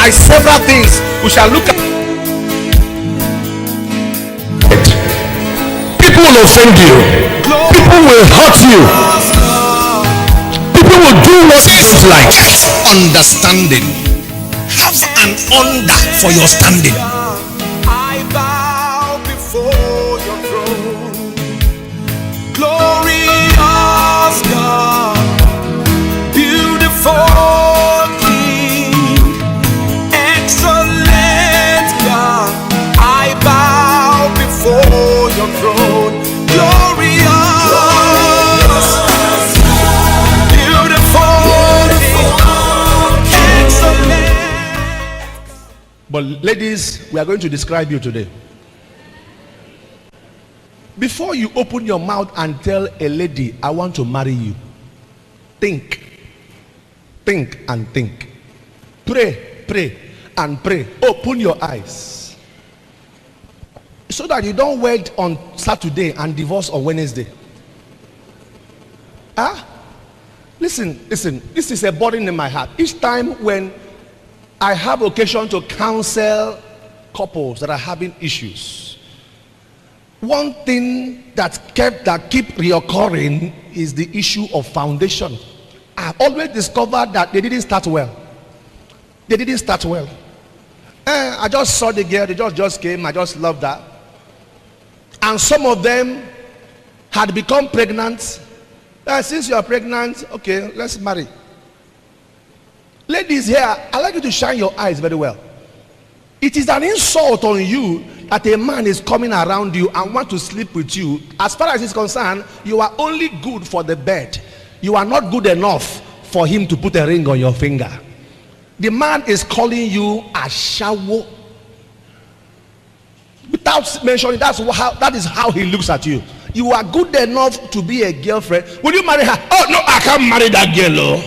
by several things. We shall look at. People will offend you. People will hurt you. People will do what you don't like. Understanding. Have an under for your standing. I bow before your throne, glorious God, beautiful King, excellent God. I bow before your throne, glorious, beautiful King, excellent. But ladies, we are going to describe you today. Before you open your mouth and tell a lady, I want to marry you, think and think. Pray and pray. Open your eyes so that you don't wed on Saturday and divorce on Wednesday. Listen, this is a burden in my heart. Each time when I have occasion to counsel couples that are having issues, one thing that keep reoccurring is the issue of foundation. I've always discovered that they didn't start well. I just saw the girl, they just came, I just loved that. And some of them had become pregnant. Since you are pregnant, okay, let's marry. Ladies here, I'd like you to shine your eyes very well. It is an insult on you that a man is coming around you and want to sleep with you. As far as it's concerned, you are only good for the bed. You are not good enough for him to put a ring on your finger. The man is calling you a shawo. Without mentioning, that is how he looks at you. You are good enough to be a girlfriend. Will you marry her? Oh no, I can't marry that girl.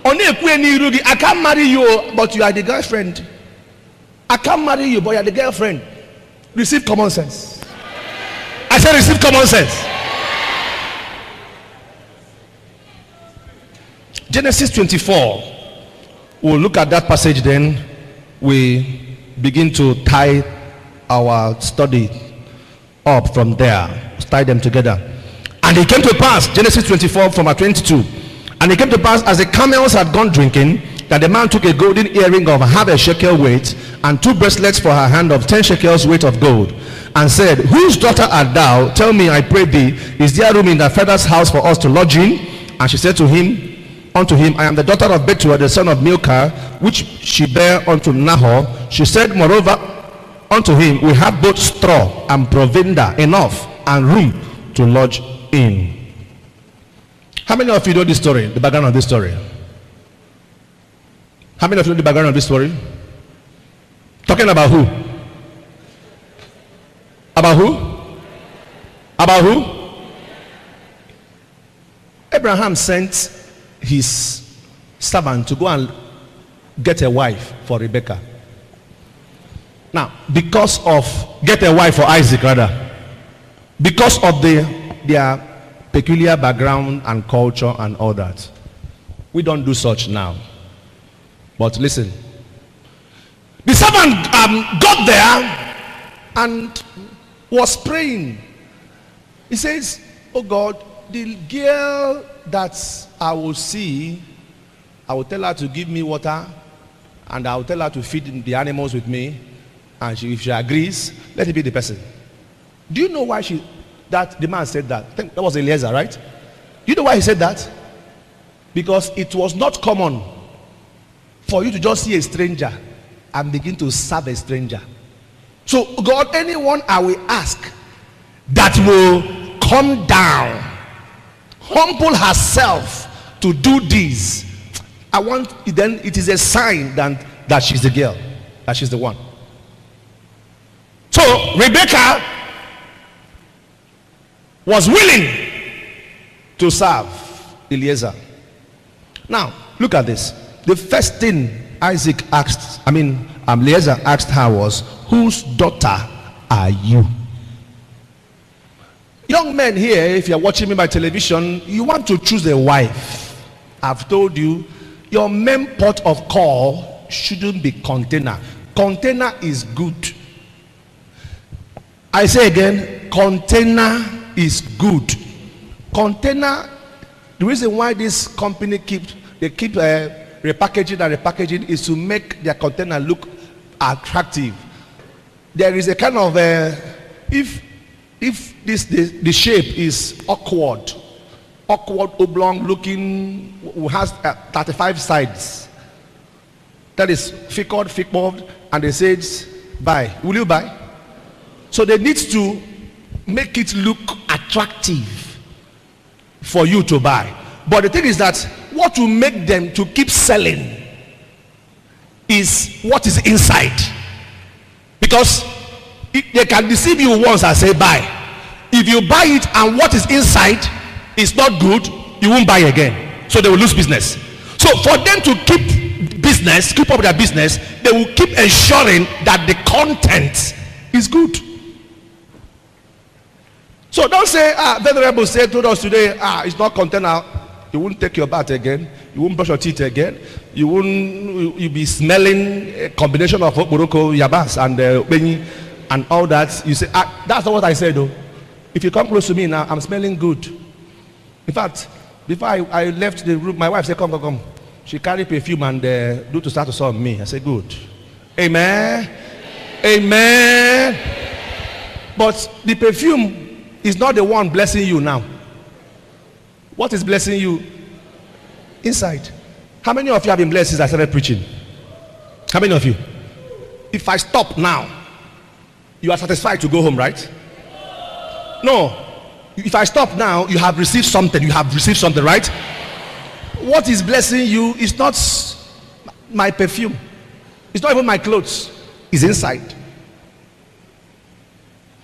I can't marry you, but you are the girlfriend. I can't marry you, but you are the girlfriend. Receive common sense. I said receive common sense. Genesis 24. We'll look at that passage, then we begin to tie our study up from there. Tie them together. And it came to pass, Genesis 24 from 22. And it came to pass, as the camels had gone drinking, that the man took a golden earring of half a shekel weight, and 2 bracelets for her hand of 10 shekels weight of gold, and said, Whose daughter art thou? Tell me, I pray thee, is there room in thy father's house for us to lodge in? And she said unto him, I am the daughter of Bethuel, the son of Milcah, which she bare unto Nahor. She said moreover unto him, We have both straw and provender enough, and room to lodge in. How many of you know this story, the background of this story? How many of you know the background of this story? Talking about who? About who? About who? Abraham sent his servant to go and get a wife for Rebekah. Now, because of get a wife for Isaac rather, because of their peculiar background and culture and all that, we don't do such now. But listen, the servant got there and was praying. He says, Oh God, the girl that I will see, I will tell her to give me water, and I will tell her to feed the animals with me, and if she agrees, let it be the person. Do you know why the man said that? I think that was Eliezer, right? Do you know why he said that? Because it was not common for you to just see a stranger and begin to serve a stranger. So God, anyone I will ask that will come down, humble herself to do this, then it is a sign that she's the girl, that she's the one. So Rebekah was willing to serve Eliezer. Now look at this. The first thing Eliezer asked her was, whose daughter are you? Young men here, if you're watching me by television, you want to choose a wife. I've told you, your main port of call shouldn't be container. Container is good. I say again, container is good. Container, the reason why this company keep repackaging and repackaging is to make their container look attractive. There is a kind of if the shape is awkward oblong looking, has 35 sides, that is figured, and they say buy. Will you buy? So they need to make it look attractive for you to buy. But the thing is that what will make them to keep selling is what is inside. Because they can deceive you once and say buy. If you buy it and what is inside is not good, you won't buy again. So they will lose business. So for them to keep up their business, they will keep ensuring that the content is good. So don't say, Venerable said told us today, it's not content now. You won't take your bath again. You won't brush your teeth again. You'll be smelling a combination of Morocco, Yabas, and Benny, and all that. You say, that's not what I said though. If you come close to me now, I'm smelling good. In fact, before I left the room, my wife said, come. She carried perfume and do to start to saw me. I said, good. Amen. Amen. But the perfume is not the one blessing you now. What is blessing you? Inside. How many of you have been blessed since I started preaching? How many of you? If I stop now, you are satisfied to go home, right? No. If I stop now, you have received something. You have received something, right? What is blessing you is not my perfume. It's not even my clothes. It's inside.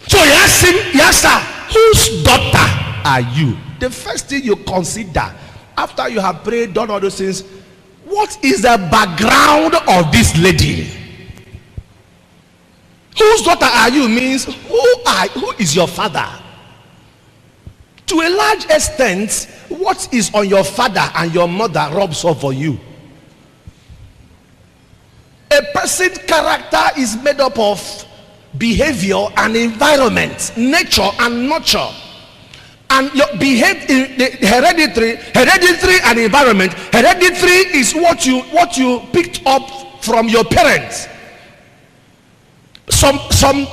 So he asked her, whose daughter are you? The first thing you consider after you have prayed, done all those things, what is the background of this lady? Whose daughter are you means who is your father? To a large extent, what is on your father and your mother rubs off for you. A person's character is made up of behavior and environment, nature and nurture. And your behavior, the hereditary and environment. Hereditary is what you picked up from your parents. Something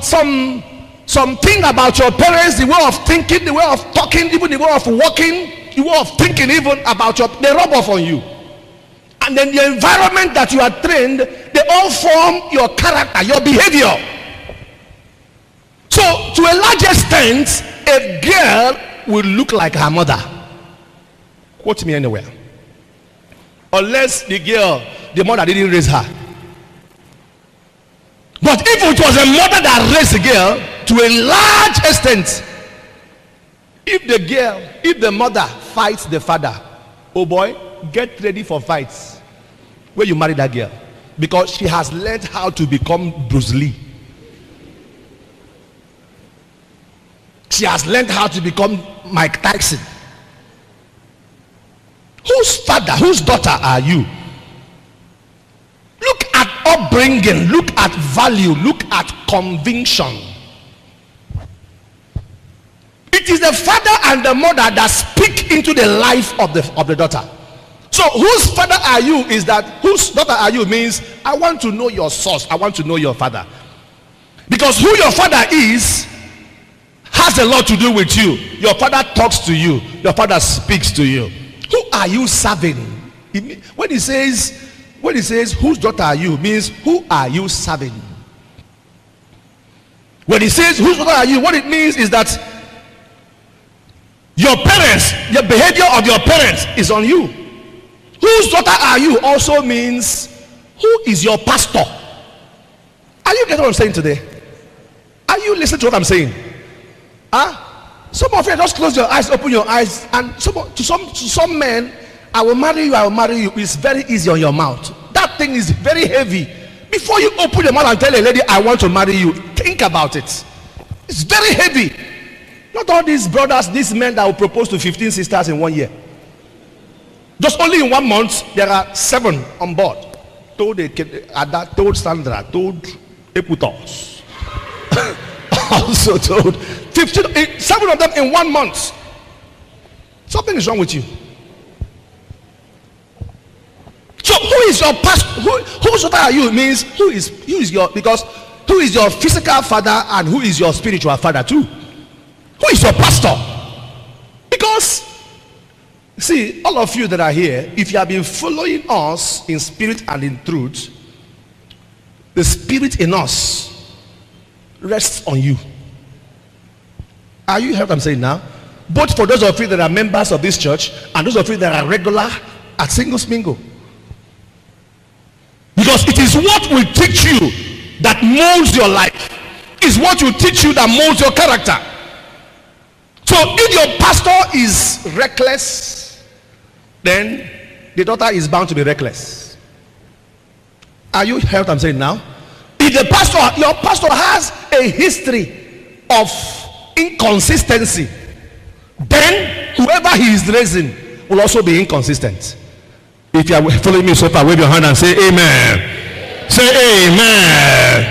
about your parents, the way of thinking, the way of talking, even the way of walking, the way of thinking, even about they rub off on you. And then the environment that you are trained, they all form your character, your behavior. So to a large extent, a girl will look like her mother. Quote me anywhere. Unless the mother didn't raise her. But if it was a mother that raised the girl, to a large extent, if the mother fights the father, oh boy, get ready for fights when you marry that girl, because she has learned how to become Bruce Lee. She has learned how to become Mike Tyson. Whose father, whose daughter are you? Look at upbringing, look at value, look at conviction. It is the father and the mother that speak into the life of the daughter. So whose father are you is that whose daughter are you means I want to know your source, I want to know your father. Because who your father is has a lot to do with you. Your father talks to you, your father speaks to you. Who are you serving? When he says whose daughter are you means who are you serving? When he says whose daughter are you, what it means is that your parents, the behavior of your parents is on you. Whose daughter are you also means who is your pastor? Are you getting what I'm saying today? Are you listening to what I'm saying? Some of you just close your eyes, open your eyes, and to some men, I will marry you is very easy on your mouth. That thing is very heavy. Before you open your mouth and tell a lady I want to marry you, think about it. It's very heavy. Not all these brothers, these men that will propose to 15 sisters in 1 year. Just only in 1 month there are 7 on board. told Ada, told Sandra, told Eputos. Also told 15, 7 of them in 1 month. Something is wrong with you. So who is your pastor? Whose father are you? Means who is your, because who is your physical father and who is your spiritual father too? Who is your pastor? Because see, all of you that are here, if you have been following us in spirit and in truth, the spirit in us rests on you. Are you heard what I'm saying now? Both for those of you that are members of this church and those of you that are regular at Mingle. Because it is what will teach you that molds your life. It's what will teach you that molds your character. So if your pastor is reckless, then the daughter is bound to be reckless. Are you heard what I'm saying now? If the pastor, your pastor has a history of inconsistency, then whoever he is raising will also be inconsistent. If you are following me so far, wave your hand and say amen. Say amen.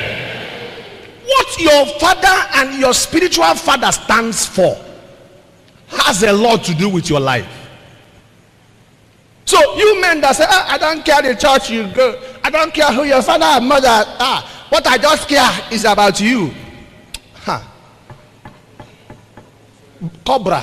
What your father and your spiritual father stands for has a lot to do with your life. So you men that say, I don't care the church you go, I don't care who your father and mother are, what I just care is about you. Cobra.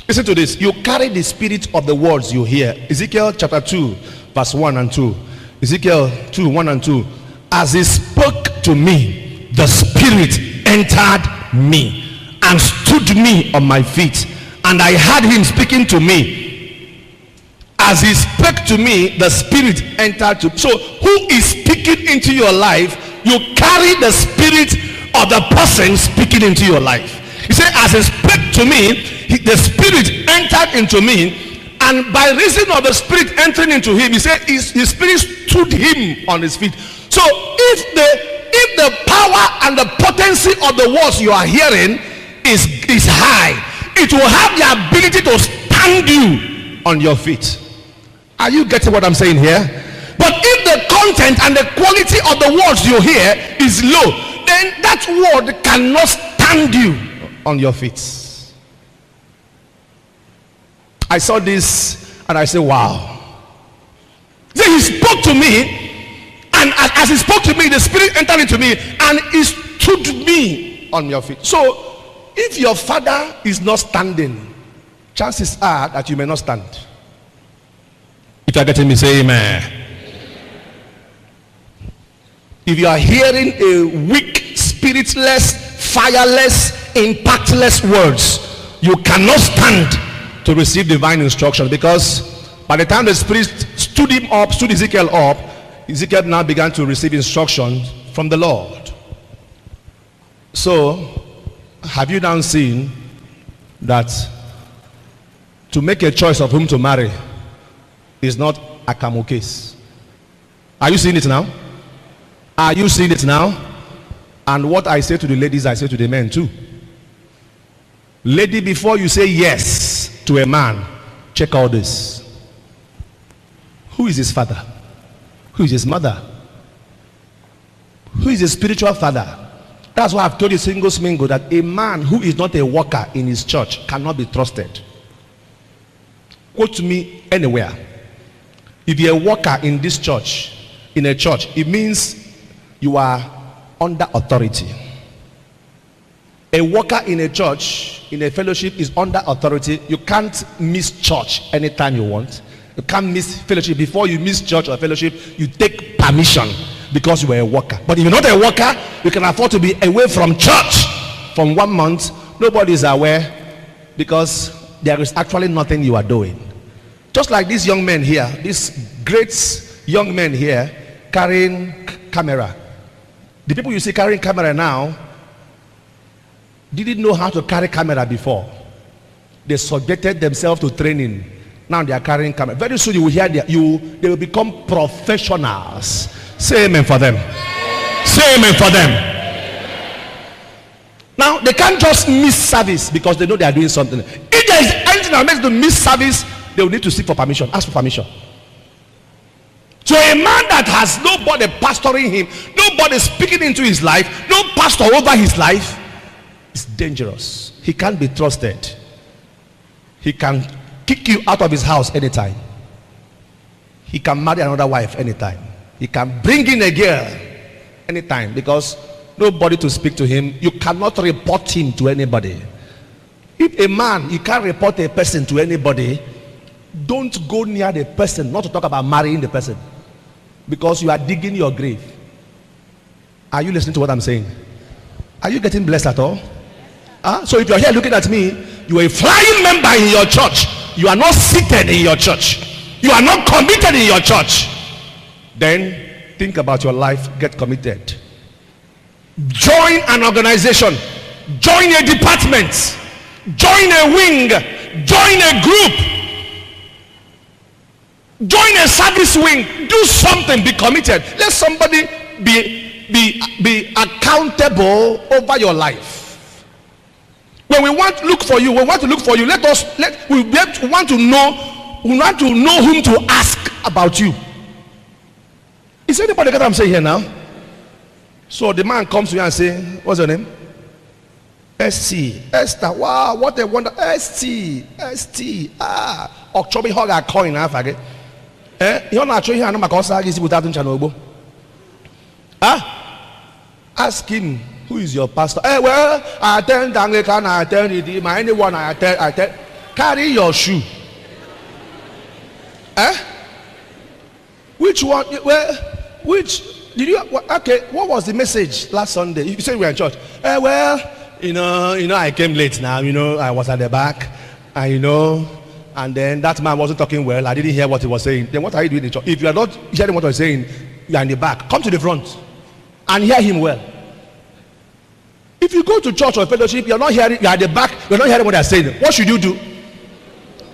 Listen to this. You carry the spirit of the words you hear. Ezekiel chapter 2 verse 1 and 2. Ezekiel 2 1 and 2. As he spoke to me, the spirit entered me and stood me on my feet, and I heard him speaking to me. As he spoke to me, the spirit entered to. So who is speaking into your life? You carry the spirit of the person speaking into your life. He said, as he spoke to me, the spirit entered into me, and by reason of the spirit entering into him, he said his spirit stood him on his feet. So if the power and the potency of the words you are hearing is high, it will have the ability to stand you on your feet. Are you getting what I'm saying here? But if the content and the quality of the words you hear is low, then that word cannot stand you on your feet. I saw this and I said, wow. Then he spoke to me, and as he spoke to me, the spirit entered into me and he stood me on your feet. So if your father is not standing, chances are that you may not stand. If you are getting me, say amen. If you are hearing a weak, spiritless, fireless, impactless words, you cannot stand to receive divine instruction, because by the time the spirit stood Ezekiel up, Ezekiel now began to receive instruction from the Lord. So have you now seen that to make a choice of whom to marry is not a camel case? Are you seeing it now? Are you seeing it now? And what I say to the ladies, I say to the men too. Lady, before you say yes to a man, check all this. Who is his father? Who is his mother? Who is his spiritual father? That's why I've told you, Mingle, that a man who is not a worker in his church cannot be trusted. Quote to me anywhere. If you're a worker in this church, in a church, it means you are under authority. A worker in a church, in a fellowship, is under authority. You can't miss church anytime you want. You can't miss fellowship. Before you miss church or fellowship, you take permission because you are a worker. But if you're not a worker, you can afford to be away from church from 1 month. Nobody is aware, because there is actually nothing you are doing. Just like these young men here, these great young men here carrying camera. The people you see carrying camera now didn't know how to carry camera before. They subjected themselves to training. Now they are carrying camera. Very soon you will hear they will become professionals. Say amen for them. Say amen for them. Now they can't just miss service because they know they are doing something. If there is anything that makes them miss service they will need to seek for permission, ask for permission. So a man that has nobody pastoring him, nobody speaking into his life, no pastor over his life, is dangerous. He can't be trusted. He can kick you out of his house anytime. He can marry another wife anytime. He can bring in a girl anytime, because nobody to speak to him. You cannot report him to anybody. If a man, you can't report a person to anybody, don't go near the person, not to talk about marrying the person, because you are digging your grave. Are you listening to what I'm saying? Are you getting blessed at all? So if you're here looking at me, you are a flying member in your church, you are not seated in your church, you are not committed in your church, then think about your life. Get committed. Join an organization, join a department, join a wing, join a group, join a service wing. Do something. Be committed. Let somebody be accountable over your life. When we want to look for you, we want to know whom to ask about you. Is anybody get what I'm saying here now? So the man comes to you and say, what's your name? ST. Esther. Wow, what a wonder. ST. October hog a coin. You're not showing here. Ask him, who is your pastor? Well, I attend Anglican, I attend Redeemer, anyone I attend. Carry your shoe. Which one? Well, which did you? Okay, what was the message last Sunday? You said we were in church. Well, you know, I came late now. I was at the back, and and then that man wasn't talking well. I didn't hear what he was saying. Then what are you doing in church? If you are not hearing what he's saying, you are in the back. Come to the front and hear him well. If you go to church or fellowship, you're not hearing. You're at the back. You're not hearing what they're saying. What should you do?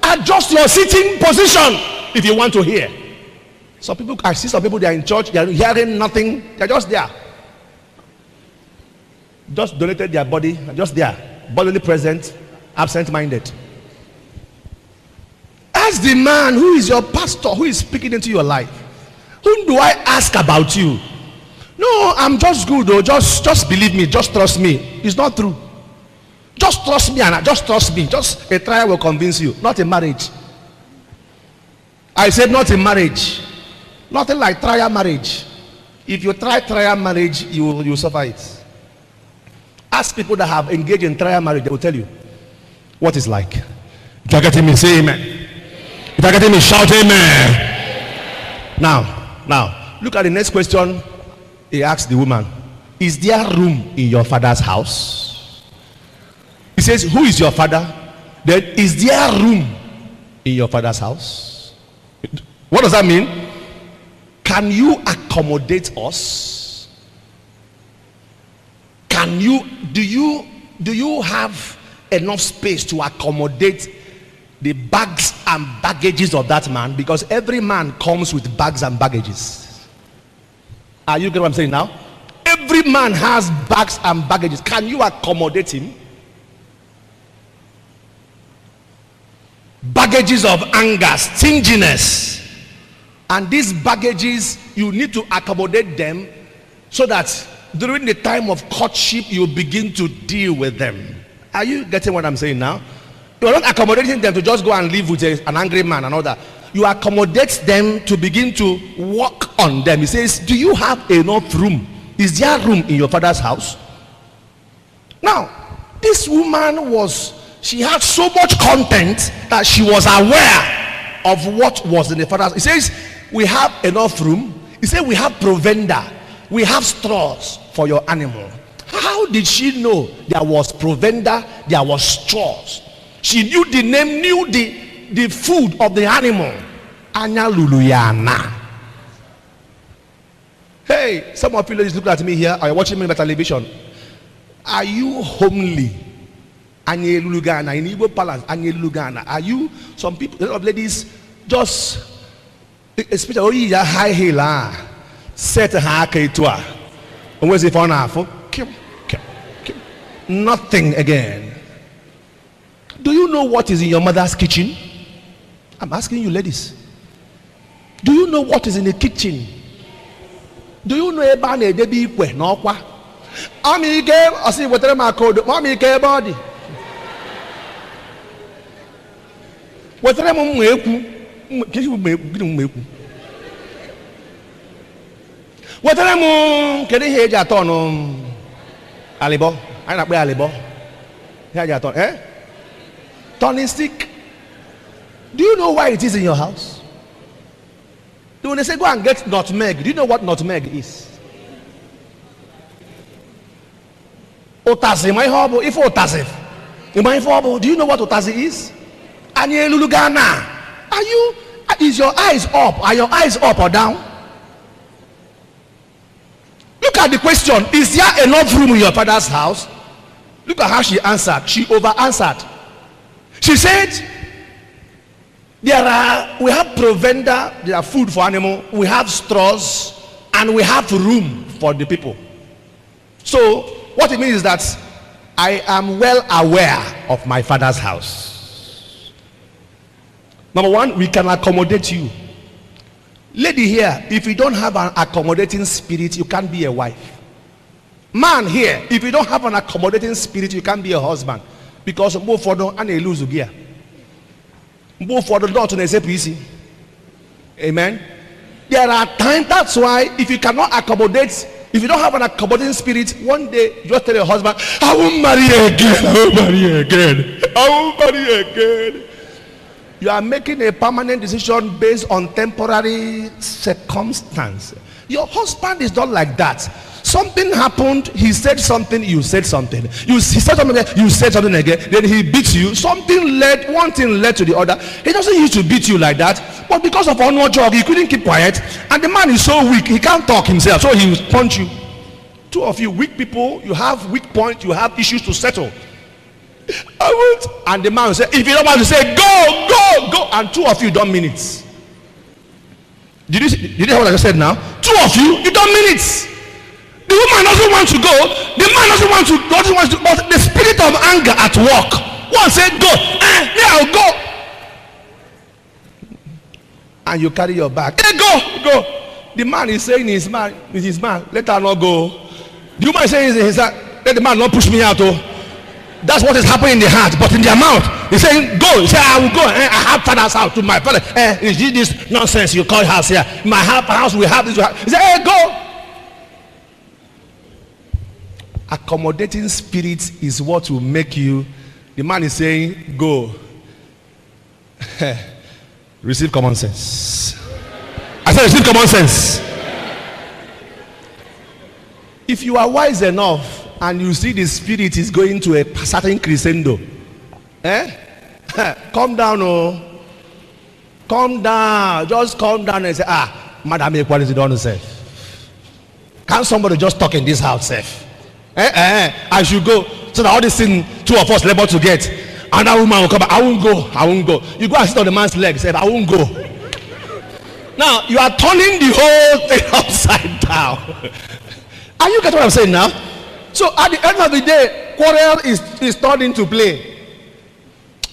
Adjust your sitting position if you want to hear. I see some people, they are in church, they are hearing nothing, they're just there. Just donated their body, just there, bodily present, absent-minded. Ask the man who is your pastor, who is speaking into your life. Whom do I ask about you? No, I'm just good though, just believe me, just trust me. It's not true. Just trust me, and just trust me. Just a trial will convince you, not a marriage. I said not a marriage. Nothing like trial marriage. If you try trial marriage, you will suffer it. Ask people that have engaged in trial marriage, they will tell you what it's like. If you're getting me, say amen. If you're getting me, shout amen. Now, look at the next question. He asked the woman, is there room in your father's house? He says, who is your father? Then, is there room in your father's house? What does that mean? Can you accommodate us? Do you have enough space to accommodate the bags and baggages of that man? Because every man comes with bags and baggages. Are you getting what I'm saying now? Every man has bags and baggages. Can you accommodate him? Baggages of anger, stinginess. And these baggages, you need to accommodate them so that during the time of courtship, you begin to deal with them. Are you getting what I'm saying now? You're not accommodating them to just go and live with an angry man and all that. You accommodate them to begin to work on them. He says, do you have enough room? Is there room in your father's house? Now, this woman she had so much content that she was aware of what was in the father's house. He says, we have enough room. He said, we have provender. We have straws for your animal. How did she know there was provender, there was straws? She knew the name, knew the food of the animal. Anya Luluyana. Hey, some of you ladies look at me here, are you watching me on television? Are you homely? Anya Lulugana, in Igbo Palace, Anya Lulugana. Are you, some people, a lot of ladies, just, especially high heel, set her kaitwa. And where's the phone half? Nothing again. Do you know what is in your mother's kitchen? I'm asking you, ladies. Do you know what is in the kitchen? Do you know about the baby? No, what? I see what I'm called. Mommy, care body. What am I? What am I? Can you hear that on Alibo? I'm not Alibo. Hear that on, eh? Turning stick. Do you know why it is in your house? When they say go and get nutmeg, do you know what nutmeg is? Otazi, my hobble. If otazi, my hobble. Do you know what otazi is? Anye lulugana. Are you? Is your eyes up? Are your eyes up or down? Look at the question. Is there enough room in your father's house? Look at how she answered. She over-answered. She said, we have provender, there are food for animal, we have straws, and we have room for the people. So what it means is that I am well aware of my father's house. Number one, we can accommodate you. Lady here, if you don't have an accommodating spirit, you can't be a wife. Man here, if you don't have an accommodating spirit, you can't be a husband. Because both for them and they lose gear. Both for the Lord to say PC. Amen. There are times, that's why if you cannot accommodate, if you don't have an accommodating spirit, one day you just tell your husband, I won't marry again, I won't marry again, I won't marry again. You are making a permanent decision based on temporary circumstance. Your husband is not like that. Something happened, he said something, you said something. He said something again, you said something again, then he beats you. Something led, one thing led to the other. He doesn't used to beat you like that, but because of one jog, he couldn't keep quiet. And the man is so weak, he can't talk himself, so he will punch you. Two of you weak people, you have weak points, you have issues to settle. I won't. And the man will say, if you don't want to say, go, go, go. And two of you don't mean it. Did you hear what I just said now? Two of you, you don't mean it. The woman doesn't want to go. The man doesn't want to. But the spirit of anger at work. One said, go. Yeah, I'll go. And you carry your bag. Hey, go, go. The man is saying his man, let her not go. The woman is saying his let the man not push me out. Oh. That's what is happening in the heart, but in their mouth, he's saying, go. He said, I will go. I have father's house to my father. Is this nonsense you call house here? My house, we have this. He said, hey, go. Accommodating spirit is what will make you. The man is saying, go. Receive common sense. I said, receive common sense. If you are wise enough and you see the spirit is going to a certain crescendo, calm down, oh, calm down, just calm down and say, madam, equality don't say. Can't somebody just talk in this house, safe? I should go so that all this thing two of us labor to get. Another woman will come back. I won't go. You go and sit on the man's leg. Say, I won't go. Now you are turning the whole thing upside down. Are you getting what I'm saying now? So at the end of the day, quarrel is turned into play.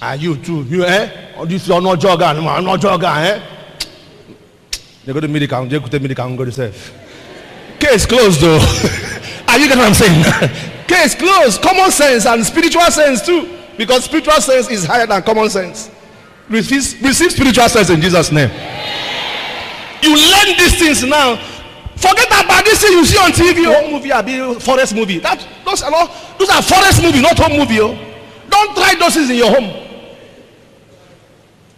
Are you too? You this you're not jogger. I'm not jogger. They go to medical. They go to medical. Go to safe. Case closed though. Are you getting what I'm saying? Case closed. Common sense and spiritual sense too. Because spiritual sense is higher than common sense. Receive spiritual sense in Jesus' name. You learn these things now. Forget about this thing you see on TV, home movie, or forest movie. Those are forest movie, not home movie. Oh. Don't try those things in your home.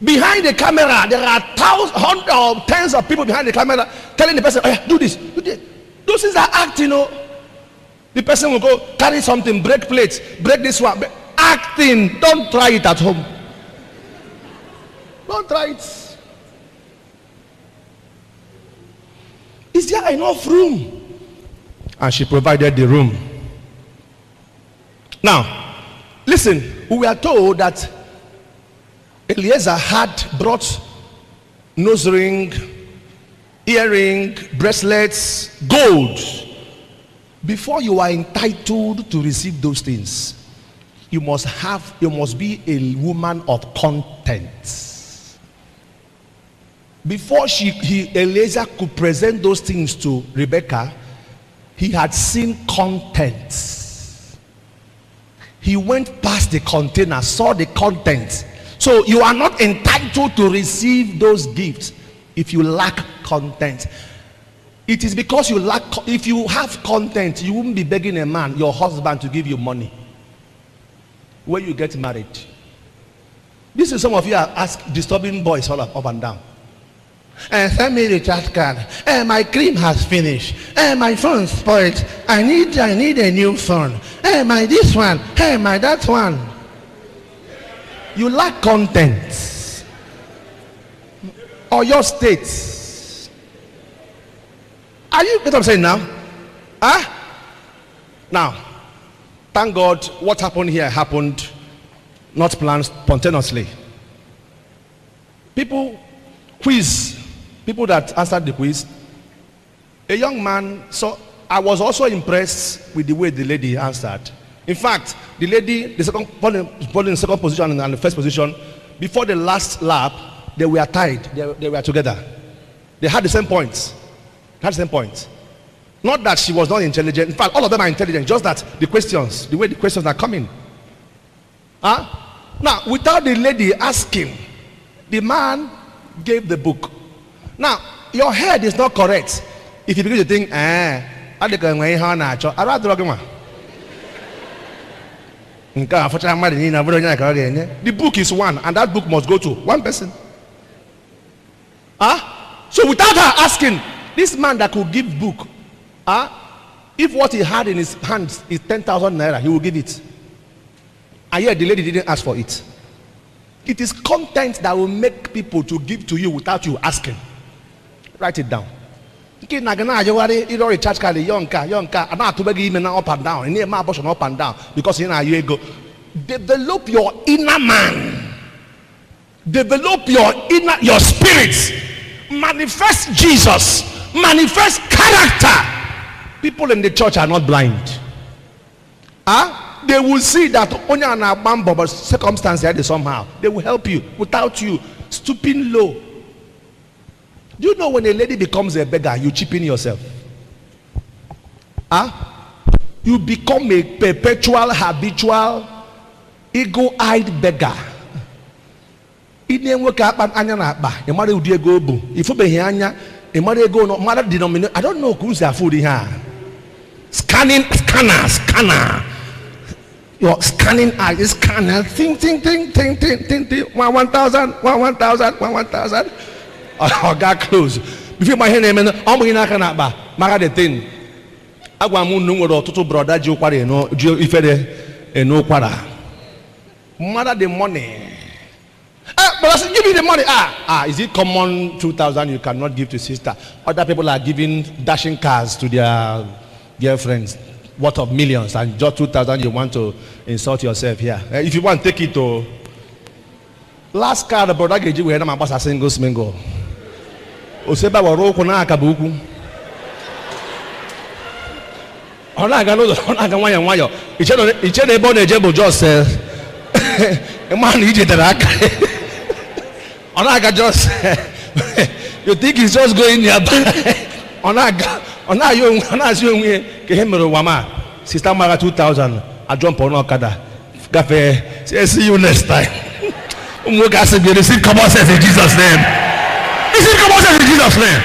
Behind the camera, there are hundreds or tens of people behind the camera telling the person, do this, do this. Those things are acting. The person will go carry something, break plates, break this one. Acting. Don't try it at home. Don't try it. Is there enough room? And she provided the room. Now, listen, we are told that Eliezer had brought nose ring, earring, bracelets, gold. Before you are entitled to receive those things, you must be a woman of content. before Eliezer could present those things to Rebecca, he had seen contents. He went past the container, saw the contents. So you are not entitled to receive those gifts if you lack content. It is because you lack. If you have content, you won't be begging a man, your husband, to give you money when you get married. This is some of you are disturbing boys all up and down. Send me the recharge card. My cream has finished. My phone spoiled. I need a new phone. My this one. My that one. You lack content. Or your state. Are you get what I'm saying now? Now, thank God what happened here happened not planned, spontaneously. People that answered the quiz, a young man. So I was also impressed with the way the lady answered. In fact, the lady, the second second position and the first position, before the last lap, they were tied. They were together. They had the same points. Not that she was not intelligent. In fact, all of them are intelligent. Just that the way the questions are coming. Now, without the lady asking, the man gave the book. Now, your head is not correct if you begin to think, the book is one, and that book must go to one person. So without her asking, this man that could give book, if what he had in his hands is 10,000 naira, he will give it. And yet the lady didn't ask for it. It is content that will make people to give to you without you asking. Write it down. Recharge card, young car. I'm not to beg him up and down. And my portion up and down because you go. Develop your inner man. Develop your spirit. Manifest Jesus. Manifest character. People in the church are not blind. They will see that only an abambo circumstance here somehow. They will help you without you stooping low. Do you know when a lady becomes a beggar, you cheapen yourself? You become a perpetual, habitual, ego-eyed beggar. I don't know who's their food here. Scanner. Your scanning eye is scanner. Ting. 1,000. Oh, God close. Before my name, I'm going to make the thing. I want to know to brother Joe Quari, no, Joe Ifede, and no Quara. Mother the money. But I said, give me the money. Is it common 2,000 you cannot give to sister? Other people are giving dashing cars to their girlfriends, worth of millions, and just 2,000 you want to insult yourself here. If you want, take it to last car the brother gave you. We had my boss a single. Oseba waro kuna akabuku. Ona aga wayo. Iche de bone jebo just man ije daraka. Ona aga just you think he's just going nearby. Ona assume ke hemero wama. Sister Mara 2,000. I jump on Okada. Gafe. See you next time. Receive common sense in Jesus' name. Receive common sense in Jesus' name.